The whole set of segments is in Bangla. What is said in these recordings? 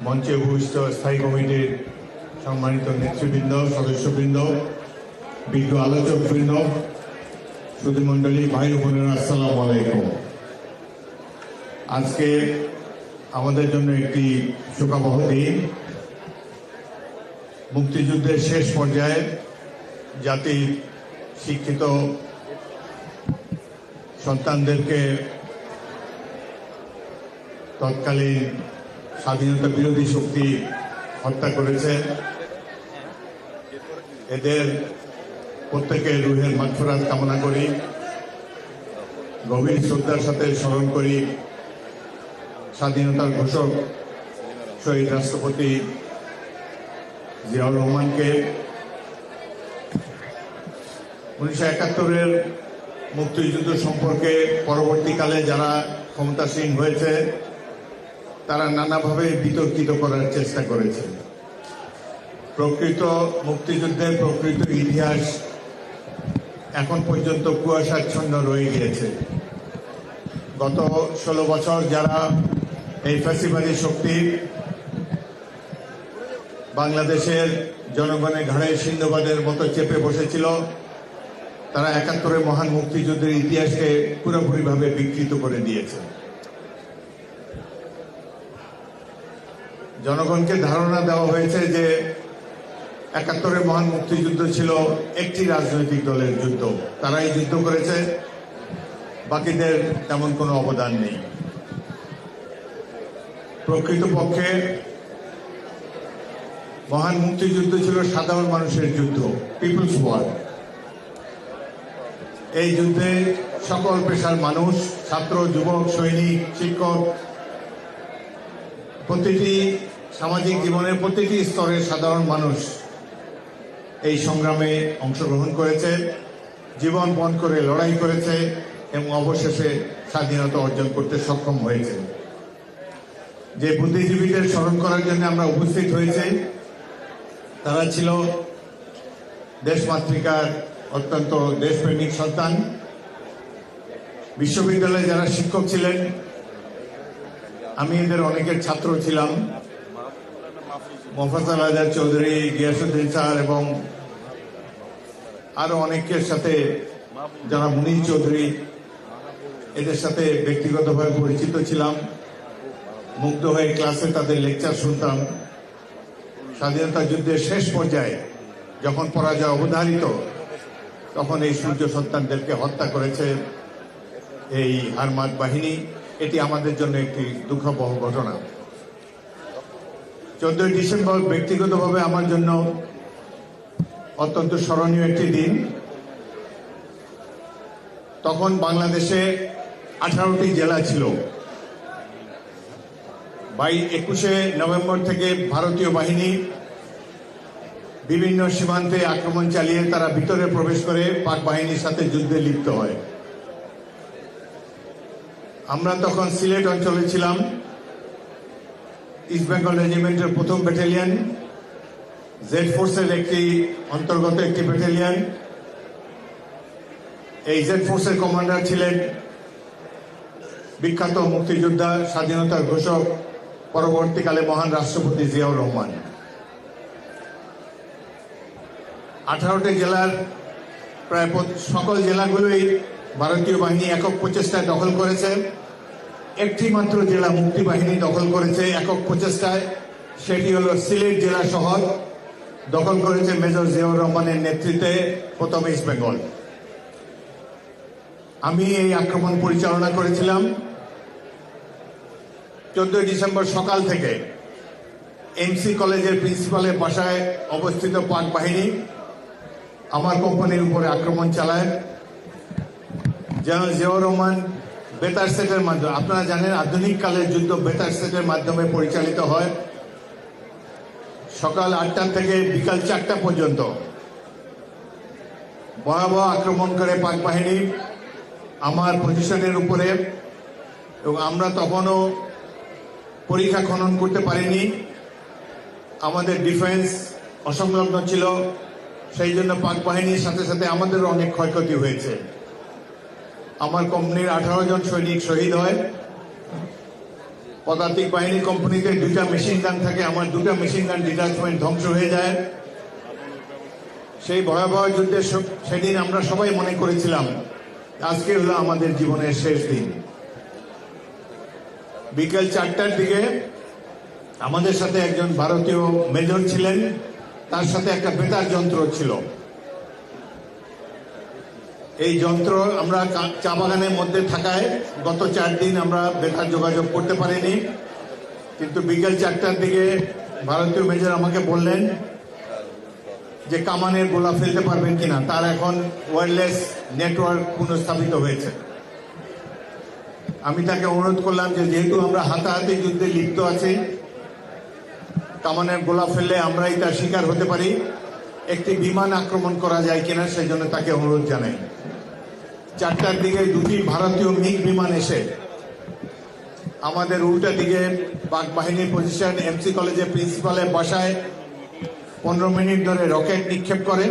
মঞ্চে উপবিষ্ট স্থায়ী কমিটির সম্মানিত নেতৃবৃন্দ, সদস্যবৃন্দ, বিজ্ঞ আলোচকবৃন্দ, সুধীমণ্ডলী, ভাই বোনেরা, আসসালামু আলাইকুম। আজকে আমাদের জন্য একটি শোকাবহ দিন। মুক্তিযুদ্ধের শেষ পর্যায়ে জাতির শিক্ষিত সন্তানদেরকে তৎকালীন স্বাধীনতা বিরোধী শক্তি হত্যা করেছে। এদের প্রত্যেকের রুহের মাগফিরাত কামনা করি, গভীর শ্রদ্ধার সাথে স্মরণ করি স্বাধীনতার ঘোষক শহীদ রাষ্ট্রপতি জিয়াউর রহমানকে। 1971-এর মুক্তিযুদ্ধ সম্পর্কে পরবর্তীকালে যারা ক্ষমতাসীন হয়েছে তারা নানাভাবে বিতর্কিত করার চেষ্টা করেছে। প্রকৃত মুক্তিযুদ্ধের প্রকৃত ইতিহাস এখন পর্যন্ত কুয়াশাচ্ছন্ন রয়ে গিয়েছে। গত 16 বছর যারা এই ফ্যাসিবাদী শক্তি বাংলাদেশের জনগণের ঘাড়ে সিন্ধুবাদের মতো চেপে বসেছিল, তারা 71-এর মহান মুক্তিযুদ্ধের ইতিহাসকে পুরোপুরিভাবে বিকৃত করে দিয়েছে। জনগণকে ধারণা দেওয়া হয়েছে যে 71-এর মহান মুক্তিযুদ্ধ ছিল একটি রাজনৈতিক দলের যুদ্ধ, তারাই যুদ্ধ করেছে, বাকিদের তেমন কোনো অবদান নেই। প্রকৃতপক্ষে মহান মুক্তিযুদ্ধ ছিল সাধারণ মানুষের যুদ্ধ, পিপলস ওয়ার। এই যুদ্ধে সকল পেশার মানুষ, ছাত্র, যুবক, সৈনিক, শিক্ষক, প্রতিটি সামাজিক জীবনের প্রতিটি স্তরের সাধারণ মানুষ এই সংগ্রামে অংশগ্রহণ করেছে, জীবন বন্ধ করে লড়াই করেছে এবং অবশেষে স্বাধীনতা অর্জন করতে সক্ষম হয়েছে। যে বুদ্ধিজীবীদের স্মরণ করার জন্য আমরা উপস্থিত হয়েছি তারা ছিল দেশমাতৃকার অত্যন্ত দেশপ্রেমিক সন্তান। বিশ্ববিদ্যালয়ে যারা শিক্ষক ছিলেন, আমি এদের অনেকের ছাত্র ছিলাম। মোফাজ্জল আজাদ চৌধুরী, গিয়াসউদ্দিন স্যার এবং আরো অনেকের সাথে, যারা মুনীর চৌধুরী, এদের সাথে ব্যক্তিগতভাবে পরিচিত ছিলাম। মুগ্ধ হয়ে ক্লাসে তাদের লেকচার শুনতাম। স্বাধীনতা যুদ্ধের শেষ পর্যায়ে যখন পরাজয় অবধারিত, তখন এই সূর্য সন্তানদেরকে হত্যা করেছে এই আর্মাদ বাহিনী। এটি আমাদের জন্য একটি দুঃখবহ ঘটনা। 14 ডিসেম্বর ব্যক্তিগতভাবে আমার জন্য অত্যন্ত স্মরণীয় একটি দিন। তখন বাংলাদেশে 18টি জেলা ছিল। 21শে নভেম্বর থেকে ভারতীয় বাহিনী বিভিন্ন সীমান্তে আক্রমণ চালিয়ে তারা ভিতরে প্রবেশ করে পাক বাহিনীর সাথে যুদ্ধে লিপ্ত হয়। আমরা তখন সিলেট অঞ্চলে ছিলাম। ইস্ট বেঙ্গল রেজিমেন্টের 1ম ব্যাটালিয়ন, জেড ফোর্সের একটি অন্তর্গত একটি ব্যাটালিয়ন। এই জেড ফোর্সের কমান্ডার ছিলেন বিখ্যাত মুক্তিযোদ্ধা, স্বাধীনতার ঘোষক, পরবর্তীকালে মহান রাষ্ট্রপতি জিয়াউর রহমান। 18টি জেলার প্রায় সকল জেলাগুলোই ভারতীয় বাহিনী একক প্রচেষ্টায় দখল করেছে। একটি মাত্র জেলা মুক্তি বাহিনী দখল করেছে একক প্রচেষ্টায়, সেটি হল সিলেট জেলা শহর। দখল করেছে মেজর জিয়াউর রহমানের নেতৃত্বে 1ম ইস্ট বেঙ্গল। আমি এই আক্রমণ পরিচালনা করেছিলাম। 14 ডিসেম্বর সকাল থেকে এমসি কলেজের প্রিন্সিপালের বাসায় অবস্থিত পাক বাহিনী আমার কোম্পানির উপরে আক্রমণ চালায়। জেনারেল জিয়াউর রহমান বেতার সেটের মাধ্যমে, আপনারা জানেন আধুনিক কালের যুদ্ধ বেতার সেটের মাধ্যমে পরিচালিত হয়। সকাল 8টা থেকে বিকাল 4টা পর্যন্ত ভয়াবহ আক্রমণ করে পাক বাহিনী আমার পজিশনের উপরে, এবং আমরা তখনও পরীক্ষা খনন করতে পারিনি। আমাদের ডিফেন্স অসংলগ্ন ছিল, সেই জন্য পাক বাহিনীর সাথে সাথে আমাদেরও অনেক ক্ষয়ক্ষতি হয়েছে। আমার কোম্পানির 18 জন সৈনিক শহীদ হয়। পদাতিক বাহিনী কোম্পানিতে 2টা মেশিন গান থাকে, আমার 2টা মেশিন গান ডিটাচমেন্ট ধ্বংস হয়ে যায়। সেই ভয়াবহ যুদ্ধের সেদিন আমরা সবাই মনে করেছিলাম আজকে হলো আমাদের জীবনের শেষ দিন। বিকেল 4টার দিকে আমাদের সাথে একজন ভারতীয় মেজর ছিলেন, তার সাথে একটা বেতার যন্ত্র ছিল। এই যন্ত্র আমরা চা বাগানের মধ্যে থাকায় গত 4 দিন আমরা বেতার যোগাযোগ করতে পারিনি, কিন্তু বিকেল 4টার দিকে ভারতীয় মেজর আমাকে বললেন যে কামানের গোলা ফেলতে পারবেন কিনা। তার এখন ওয়্যারলেস নেটওয়ার্ক পুনঃস্থাপিত হয়েছে। আমি তাকে অনুরোধ করলাম যে যেহেতু আমরা হাতাহাতি যুদ্ধে লিপ্ত আছি, কামানের গোলা ফেললে আমরাই তার শিকার হতে পারি, একটি বিমান আক্রমণ করা যায় কিনা সেই জন্য তাকে অনুরোধ জানাই। 4টার দিকে 2টি ভারতীয় মিগ বিমান এসে আমাদের উল্টা দিকে পাক বাহিনীর পজিশন এমসি কলেজের প্রিন্সিপালের বাসায় 15 মিনিট ধরে রকেট নিক্ষেপ করে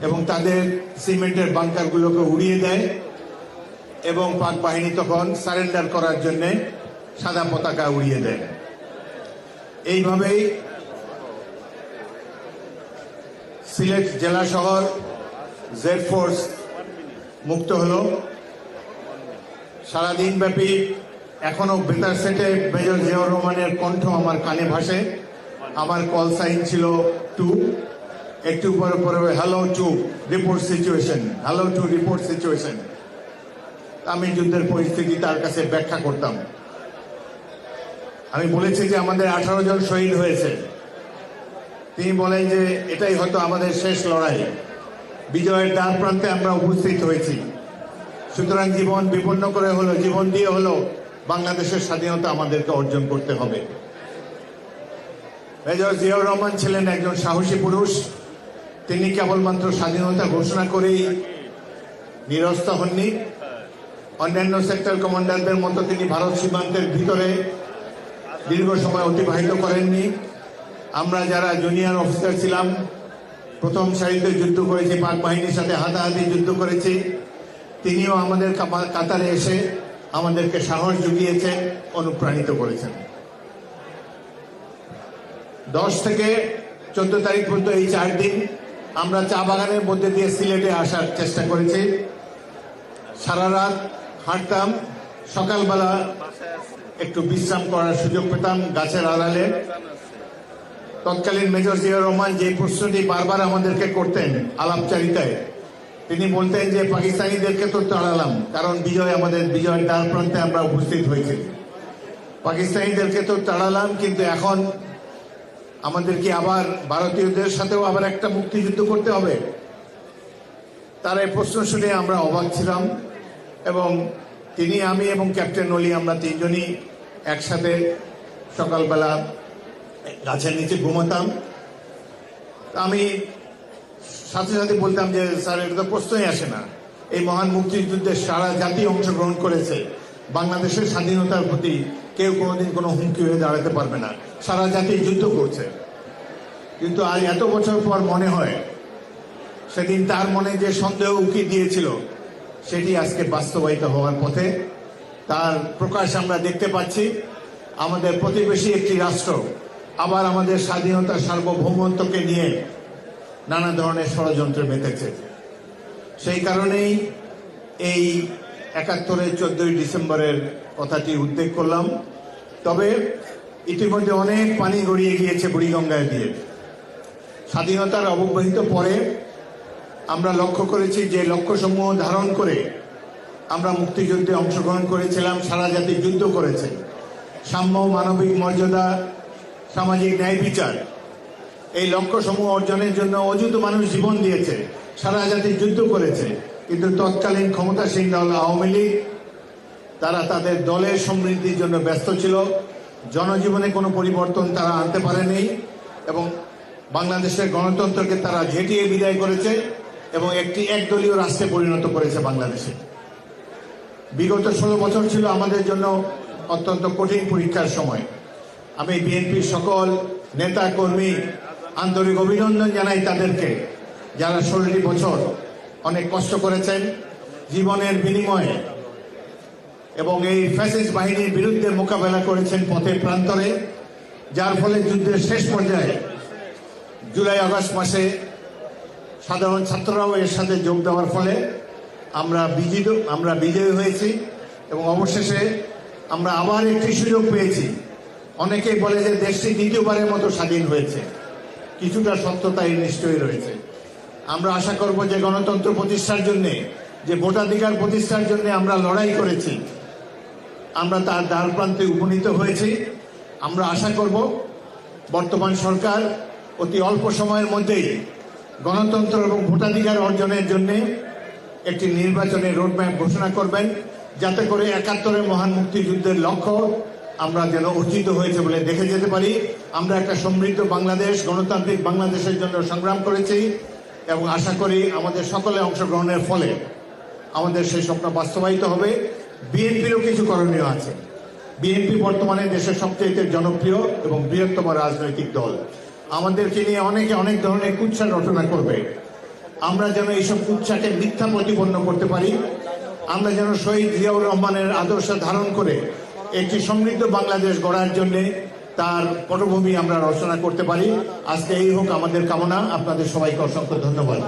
এবং তাদের সিমেন্টের বাংকারগুলোকে উড়িয়ে দেয় এবং পাক বাহিনী তখন সারেন্ডার করার জন্য সাদা পতাকা উড়িয়ে দেয়। এইভাবেই সিলেট জেলা শহর জেড ফোর্স মুক্ত হলো। সারাদিন ব্যাপী এখনো বেতার সেটে মেজর জিয়াউর রহমানের কণ্ঠ আমার কানে ভাসে। আমার কল সাইন ছিল 2, একটু পরে পরে hello to report situation, hello to report situation. আমি যুদ্ধের পরিস্থিতি তার কাছে ব্যাখ্যা করতাম। আমি বলেছি যে আমাদের 18 জন শহীদ হয়েছে। তিনি বলেন যে এটাই হয়তো আমাদের শেষ লড়াই, বিজয়ের দ্বার প্রান্তে আমরা উপস্থিত হয়েছি, সুতরাং জীবন বিপন্ন করে হলো, জীবন দিয়ে হলো বাংলাদেশের স্বাধীনতা আমাদেরকে অর্জন করতে হবে। মেজর জিয়াউর রহমান ছিলেন একজন সাহসী পুরুষ। তিনি কেবলমাত্র স্বাধীনতা ঘোষণা করেই নিরস্ত হননি। অন্যান্য সেক্টর কমান্ডারদের মতো তিনি ভারত সীমান্তের ভিতরে দীর্ঘ সময় অতিবাহিত করেননি। আমরা যারা জুনিয়র অফিসার ছিলাম প্রথম সারিতে যুদ্ধ করেছি, পাক বাহিনীর সাথে হাতাহাতি যুদ্ধ করেছি, তিনিও আমাদের কাতারে এসে আমাদেরকে সাহস জুগিয়েছেন, অনুপ্রাণিত করেছেন। 10 থেকে 14 তারিখ পর্যন্ত এই 4 দিন আমরা চা বাগানের মধ্যে দিয়ে সিলেটে আসার চেষ্টা করেছি। সারা রাত হাঁটতাম, সকালবেলা একটু বিশ্রাম করার সুযোগ পেতাম গাছের আড়ালে। তৎকালীন মেজর জিয়াউর রহমান যে প্রশ্নটি বারবার আমাদেরকে করতেন আলাপচারিতায়, তিনি বলতেন যে পাকিস্তানিদেরকে তো তাড়ালাম, কারণ বিজয়ের দ্বার প্রান্তে আমরা উপস্থিত হয়েছি। পাকিস্তানিদেরকে তো তাড়ালাম, কিন্তু এখন আমাদেরকে আবার ভারতীয়দের সাথেও আবার একটা মুক্তিযুদ্ধ করতে হবে। তার এই প্রশ্ন শুনে আমরা অবাক ছিলাম এবং তিনি, আমি এবং ক্যাপ্টেন অলি আমরা 3 জনই একসাথে সকালবেলা গাছের নিচে ঘুমাতাম। আমি সাথে সাথে বলতাম যে স্যার, এটা তো প্রশ্নই আসে না, এই মহান মুক্তিযুদ্ধে সারা জাতি অংশগ্রহণ করেছে, বাংলাদেশের স্বাধীনতার প্রতি কেউ কোনোদিন কোনো হুমকি হয়ে দাঁড়াতে পারবে না, সারা জাতি যুদ্ধ করছে। কিন্তু আজ এত বছর পর মনে হয় সেদিন তার মনে যে সন্দেহ উকি দিয়েছিল সেটি আজকে বাস্তবায়িত হওয়ার পথে। তার প্রকাশ আমরা দেখতে পাচ্ছি। আমাদের প্রতিবেশী একটি রাষ্ট্র আবার আমাদের স্বাধীনতা সার্বভৌমত্বকে নিয়ে নানা ধরনের ষড়যন্ত্রে মেতেছে। সেই কারণেই এই 71-এর 14ই ডিসেম্বরের কথাটি উল্লেখ করলাম। তবে ইতিমধ্যে অনেক পানি গড়িয়ে গিয়েছে বুড়িগঙ্গায় দিয়ে। স্বাধীনতার অব্যবহিত পরে আমরা লক্ষ্য করেছি যে লক্ষ্যসমূহ ধারণ করে আমরা মুক্তিযুদ্ধে অংশগ্রহণ করেছিলাম, সারা জাতি যুদ্ধ করেছে। সাম্য, মানবিক মর্যাদা, সামাজিক ন্যায় বিচার, এই লক্ষ্যসমূহ অর্জনের জন্য অযুত মানুষ জীবন দিয়েছে, সারা জাতি যুদ্ধ করেছে। কিন্তু তৎকালীন ক্ষমতাসীন দল আওয়ামী লীগ, তারা তাদের দলের সমৃদ্ধির জন্য ব্যস্ত ছিল, জনজীবনে কোনো পরিবর্তন তারা আনতে পারেনি এবং বাংলাদেশের গণতন্ত্রকে তারা ঝেঁটিয়ে বিদায় করেছে এবং একটি একদলীয় রাষ্ট্রে পরিণত করেছে বাংলাদেশে। বিগত 16 বছর ছিল আমাদের জন্য অত্যন্ত কঠিন পরীক্ষার সময়। আমি বিএনপির সকল নেতা কর্মী আন্তরিক অভিনন্দন জানাই তাদেরকে, যারা 16টি বছর অনেক কষ্ট করেছেন, জীবনের বিনিময়ে এবং এই ফ্যাসিস্ট বাহিনীর বিরুদ্ধে মোকাবেলা করেছেন পথে প্রান্তরে, যার ফলে যুদ্ধের শেষ পর্যায়ে জুলাই আগস্ট মাসে সাধারণ ছাত্ররাও এর সাথে যোগ দেওয়ার ফলে আমরা বিজয়ী হয়েছি এবং অবশেষে আমরা আবার একটি সুযোগ পেয়েছি। অনেকেই বলে যে দেশটি দ্বিতীয়বারের মতো স্বাধীন হয়েছে, কিছুটা সত্যতা এর নিশ্চয়ই রয়েছে। আমরা আশা করব যে গণতন্ত্র প্রতিষ্ঠার জন্য, যে ভোটাধিকার প্রতিষ্ঠার জন্য আমরা লড়াই করেছি, আমরা তার দ্বার প্রান্তে উপনীত হয়েছি। আমরা আশা করব বর্তমান সরকার অতি অল্প সময়ের মধ্যেই গণতন্ত্র এবং ভোটাধিকার অর্জনের জন্য একটি নির্বাচনের রোডম্যাপ ঘোষণা করবেন, যাতে করে ৭১-এর মহান মুক্তিযুদ্ধের লক্ষ্য আমরা যেন অর্জিত হয়েছে বলে দেখে যেতে পারি। আমরা একটা সমৃদ্ধ বাংলাদেশ, গণতান্ত্রিক বাংলাদেশের জন্য সংগ্রাম করেছি এবং আশা করি আমাদের সকলে অংশগ্রহণের ফলে আমাদের সেই স্বপ্ন বাস্তবায়িত হবে। বিএনপিরও কিছু করণীয় আছে। বিএনপি বর্তমানে দেশের সবচেয়ে জনপ্রিয় এবং বৃহত্তম রাজনৈতিক দল। আমাদেরকে নিয়ে অনেকে অনেক ধরনের কুৎসা রচনা করবে। আমরা যেন এইসব কুৎসাকে মিথ্যা প্রতিপন্ন করতে পারি। আমরা যেন শহীদ জিয়াউর রহমানের আদর্শ ধারণ করে একটি সমৃদ্ধ বাংলাদেশ গড়ার জন্য তার পটভূমি আমরা রচনা করতে পারি। আজকে এই হোক আমাদের কামনা। আপনাদের সবাইকে অসংখ্য ধন্যবাদ।